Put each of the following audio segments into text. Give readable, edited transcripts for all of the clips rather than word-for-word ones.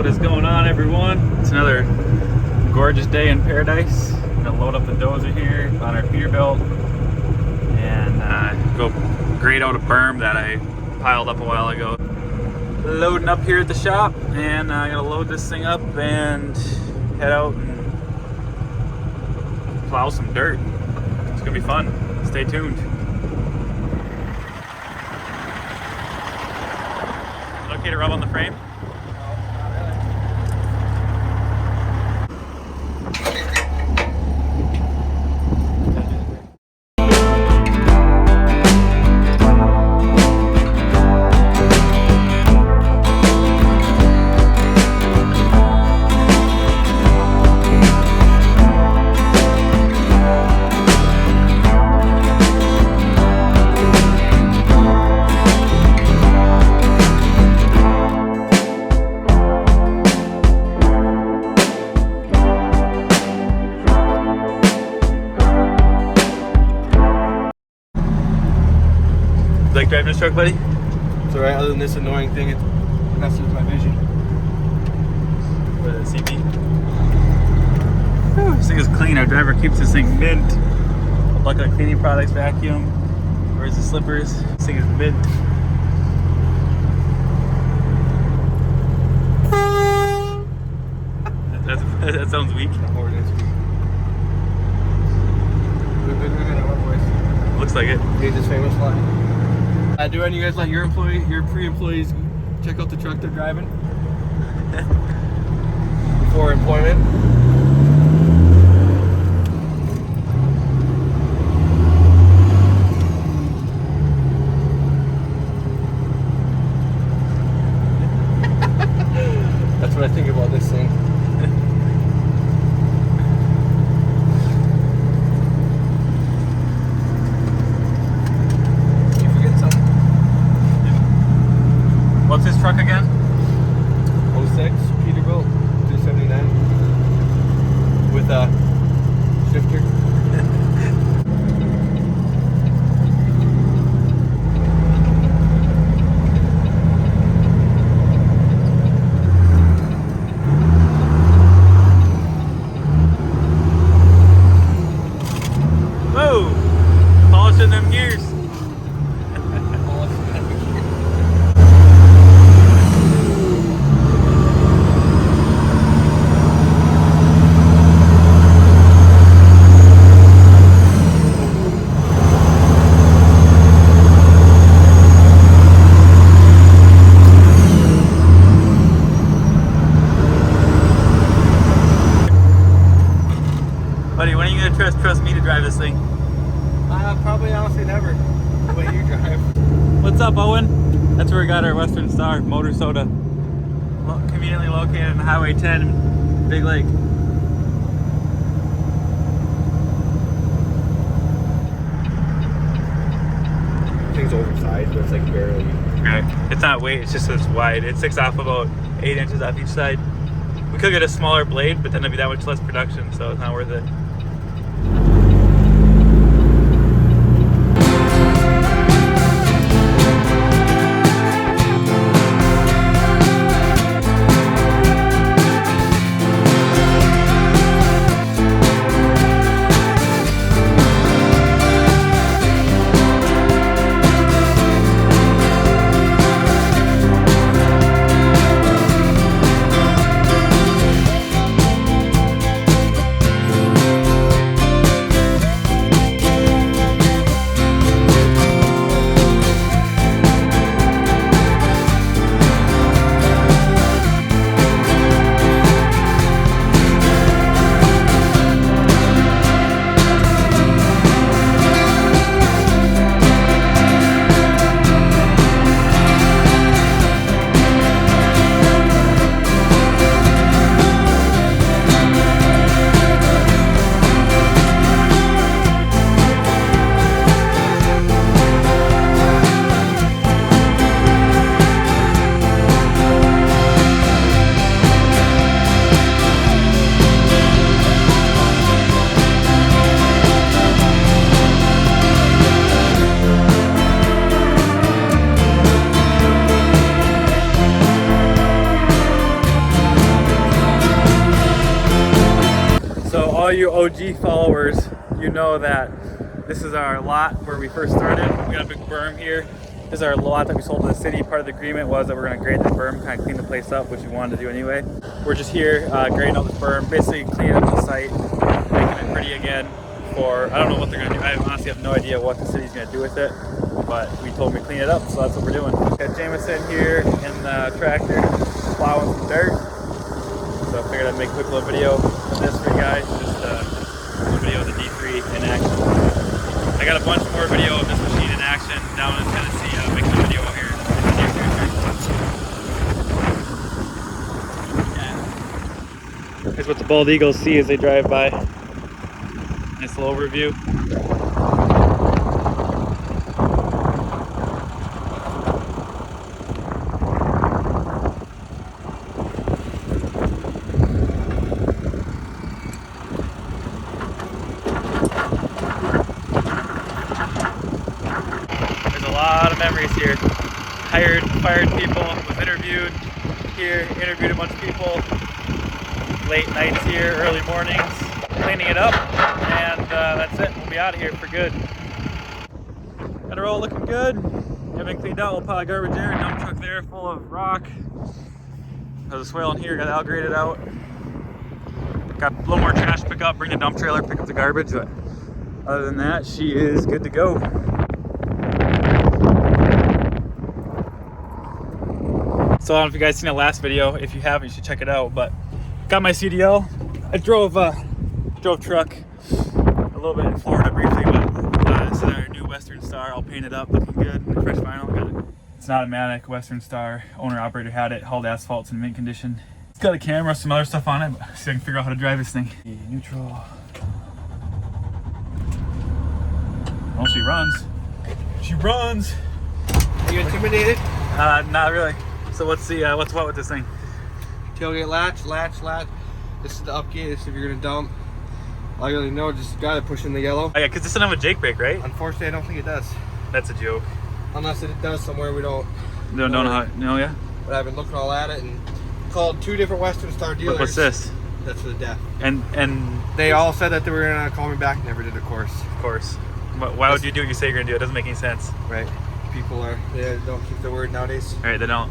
What is going on, everyone? It's another gorgeous day in paradise. I'm gonna load up the dozer here on our Peterbilt and go grade out a berm that I piled up a while ago. Loading up here at the shop, and I'm gonna load this thing up and head out and plow some dirt. It's gonna be fun. Stay tuned. Okay to rub on the frame? You like driving this truck, buddy? It's alright, other than this annoying thing, it messes with my vision. What is it, CP? Whew, this thing is clean. Our driver keeps this thing mint. A bucket of cleaning products, vacuum. Where's the slippers? This thing is mint. That sounds weak. Or it is weak. We've been our voice. Looks like it. Here's this famous line. Do any of you guys let your pre-employees check out the truck they're driving before employment? That's what I think about this thing. What's this truck again? 06 Peterbilt 279 with a shifter. Whoa! Polishing them gears. Buddy, when are you gonna trust me to drive this thing? Probably honestly never. The way you drive. What's up, Owen? That's where we got our Western Star Motor Soda. Conveniently located on Highway 10, Big Lake. Thing's oversized, but it's like barely. Right. It's not weight, it's just it's wide. It sticks off about 8 inches off each side. We could get a smaller blade, but then it'd be that much less production, so it's not worth it. all you OG followers, you know that this is our lot where we first started. We got a big berm here. This is our lot that we sold to the city. Part of the agreement was that we're going to grade the berm, kind of clean the place up, which we wanted to do anyway. We're just here grading out the berm, basically cleaning up the site, making it pretty again. I don't know what they're going to do. I honestly have no idea what the city's going to do with it, but we told them to clean it up, so that's what we're doing. Got Jameson here in the tractor, plowing some dirt. So I figured I'd make a quick little video of this for you guys, just a video of the D3 in action. I got a bunch more video of this machine in action down in Tennessee. I'll make a video here in the near future. Here's what the bald eagles see as they drive by. Nice little overview. There's a lot of memories here. Fired people, was interviewed here, interviewed a bunch of people. Late nights here, early mornings, cleaning it up, and that's it. We'll be out of here for good. Got it all looking good. Everything cleaned out. We'll pile of garbage there. Dump truck there full of rock. There's a swale in here. Got it all graded out. Got a little more trash to pick up. Bring the dump trailer, pick up the garbage. But other than that, she is good to go. So I don't know if you guys seen the last video. If you haven't, you should check it out. But got my CDL. I drove truck a little bit in Florida briefly, but this is our new Western Star, all painted up, looking good, fresh vinyl. Got it. It's an automatic Western Star. Owner operator had it, hauled asphalt's in mint condition. It's got a camera, some other stuff on it, but see if I can figure out how to drive this thing. Neutral. Oh, she runs. She runs. Are you intimidated? Not really. So what's what with this thing? Tailgate latch. This is the up gate. This is if you're gonna dump. All you really know, just gotta push in the yellow. Oh yeah, because this doesn't have a Jake brake, right? Unfortunately, I don't think it does. That's a joke. Unless it does somewhere we don't. Don't know how. No, yeah. But I've been looking all at it and called 2 different Western Star dealers. What's this? That's for the deaf. And they all said that they were gonna call me back. Never did, of course. Of course. Why would you do what you say you're gonna do? It doesn't make any sense. Right. People they don't keep their word nowadays. All right, they don't.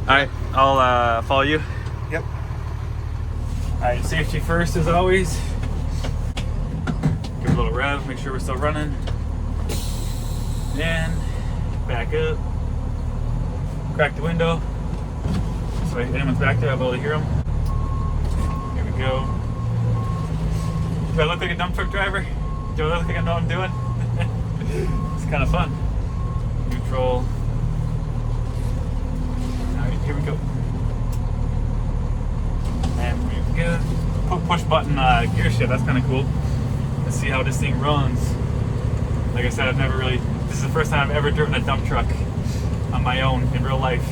All right, I'll follow you. Yep. All right, safety first as always. Give a little rev, make sure we're still running. And back up. Crack the window. So if anyone's back there, I'll be able to hear them. Here we go. Do I look like a dump truck driver? Do I look like I know what I'm doing? It's kind of fun. Neutral. Alright, here we go. And we're good. Push button gear shift, that's kind of cool. Let's see how this thing runs. Like I said, this is the first time I've ever driven a dump truck on my own in real life.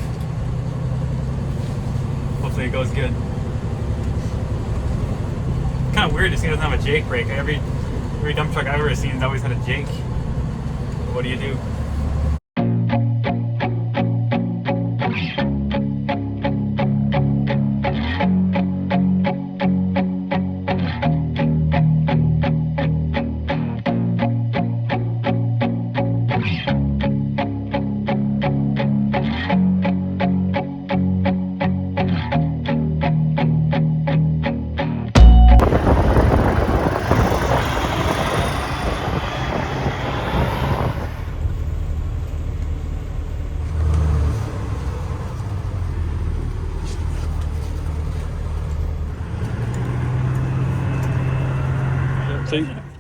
Hopefully it goes good. Kind of weird to see it doesn't have a Jake brake. Every dump truck I've ever seen has always had a Jake. What do you do?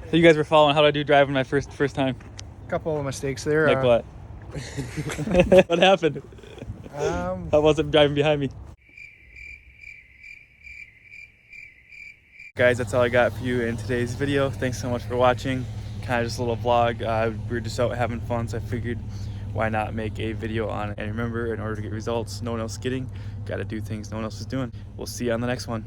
So you guys were following how do I do driving my first time? Couple of mistakes there. Like what? What happened? How was it driving behind me? Guys, that's all I got for you in today's video. Thanks so much for watching. Kind of just a little vlog. We were just out having fun, so I figured why not make a video on it. And remember, in order to get results no one else is getting, got to do things no one else is doing. We'll see you on the next one.